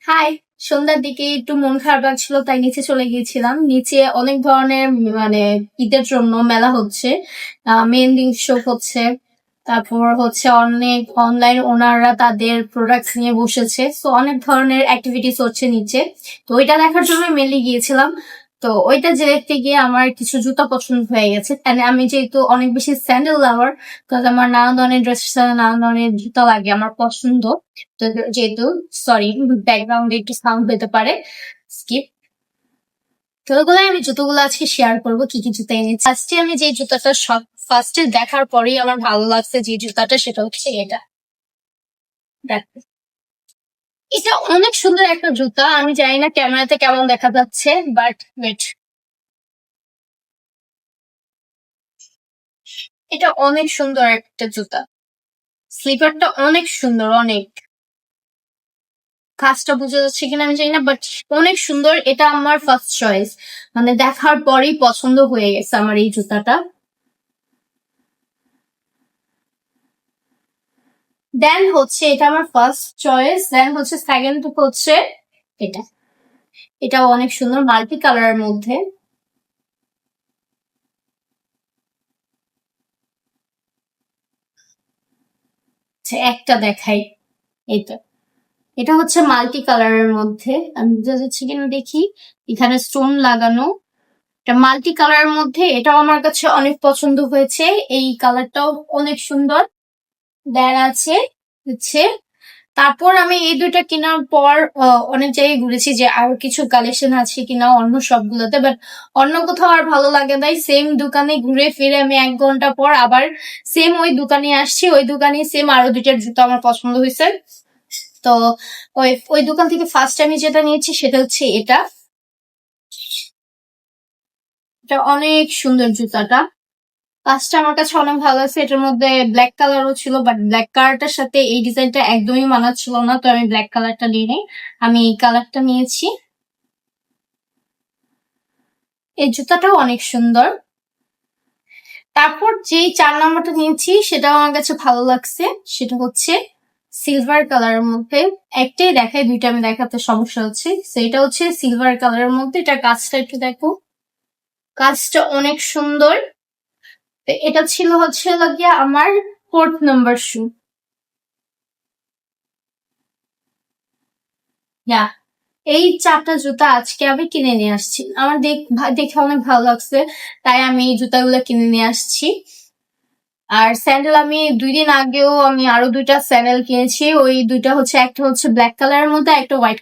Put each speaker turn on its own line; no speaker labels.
High! সন্ধ্যার দিকে একটু মন খারাপ লাগছিল তাই নিচে চলে গিয়েছিলাম। নিচে অনেক ধরনের মানে ঈদের জন্য মেলা হচ্ছে। মেহেন্দি শপ হচ্ছে। তারপর হচ্ছে অনেক অনলাইন ওনাররা তাদের প্রোডাক্টস নিয়ে বসেছে। সো অনেক ধরনের অ্যাক্টিভিটিস হচ্ছে নিচে। তো ওইটা দেখার জন্য মেনলি গিয়েছিলাম। তো ওইটা যে দেখতে গিয়ে আমার কিছু জুতা পছন্দ হয়ে গেছে। আমি যেহেতু অনেক বেশি স্যান্ডেল লাভার, কারণ আমার নানা ধরনের ড্রেস নানা ধরনের জুতা লাগে, আমার পছন্দ। তো যেহেতু সরি ব্যাকগ্রাউন্ডে একটু সাউন্ড পেতে পারে, স্কিপ। তো ওগুলো আমি জুতোগুলো আজকে শেয়ার করবো কি কি জুতা এনেছি। ফার্স্টে আমি যে জুতাটা সব ফার্স্টে দেখার পরেই আমার ভালো লাগছে যে জুতাটা, সেটা হচ্ছে এটা। দেখো, এটা অনেক সুন্দর একটা জুতা। আমি জানি না ক্যামেরাতে কেমন দেখা যাচ্ছে, বাট ওয়েট, এটা অনেক সুন্দর একটা জুতা। স্লিপারটা অনেক সুন্দর, অনেক। কাজটা বোঝা যাচ্ছে কিনা আমি জানি না, বাট অনেক সুন্দর। এটা আমার ফার্স্ট চয়েস, মানে দেখার পরেই পছন্দ হয়ে গেছে আমার এই জুতাটা। দেন হচ্ছে এটা আমার ফার্স্ট চয়েস। দেন হচ্ছে সেকেন্ড হচ্ছে এটা। এটাও অনেক সুন্দর, মাল্টি কালারের মধ্যে। আচ্ছা, একটা দেখাই। এটা এটা হচ্ছে মাল্টি কালারের মধ্যে। আমি বোঝা যাচ্ছে কিনা দেখি, এখানে স্টোন লাগানো। এটা মাল্টি কালারের মধ্যে, এটাও আমার কাছে অনেক পছন্দ হয়েছে। এই কালারটাও অনেক সুন্দর। দেন আছে হচ্ছে, তারপর আমি এই দুইটা কেনার পর অনেক জায়গায় ঘুরেছি যে আরো কিছু কালেকশন আছে কিনা অন্য সবগুলোতে, বাট অন্য কোথাও আর ভালো লাগে নাই। সেম দোকানে ঘুরে ফিরে আমি 1 ঘন্টা পর আবার সেম ওই দোকানে আসছি। ওই দোকানে সেম আরো দুইটার জুতো আমার পছন্দ হয়েছে। তো ওই ওই দোকান থেকে ফার্স্ট আমি যেটা নিয়েছি সেটা হচ্ছে এটা। এটা অনেক সুন্দর জুতাটা। কাজটা আমার কাছে অনেক ভালো লাগছে। এটার মধ্যে ব্ল্যাক কালারও ছিল, বাট ব্ল্যাক কালারটার সাথে এই ডিজাইনটা একদমই মানাচ্ছিল না, তো আমি ব্ল্যাক কালারটা নিয়ে নিই। আমি এই কালারটা নিয়েছি। এই জুতাটাও অনেক সুন্দর। তারপর যে 4 নম্বরটা নিয়েছি সেটাও আমার কাছে ভালো লাগছে। সেটা হচ্ছে সিলভার কালারের মধ্যে। একটাই দেখায়, দুইটা আমি দেখাতে সমস্যা হচ্ছে। সেটা হচ্ছে সিলভার কালারের মধ্যে। এটা কাজটা একটু দেখো, কাজটা অনেক সুন্দর। তো এটা ছিল হচ্ছে লাগিয়া আমার 4th নাম্বার শু। ইয়া, এই 4টা জুতা আজকে আমি কিনে নিয়ে আসছি। আমার দেখে অনেক ভালো লাগছে, তাই আমি এই জুতাগুলো কিনে নিয়ে আসছি। আর স্যান্ডেল আমি 2 দিন আগেও আমি আরো দুইটা স্যান্ডেল কিনেছি। ওই দুইটা হচ্ছে, একটা হচ্ছে ব্ল্যাক কালারের মধ্যে, একটা হোয়াইট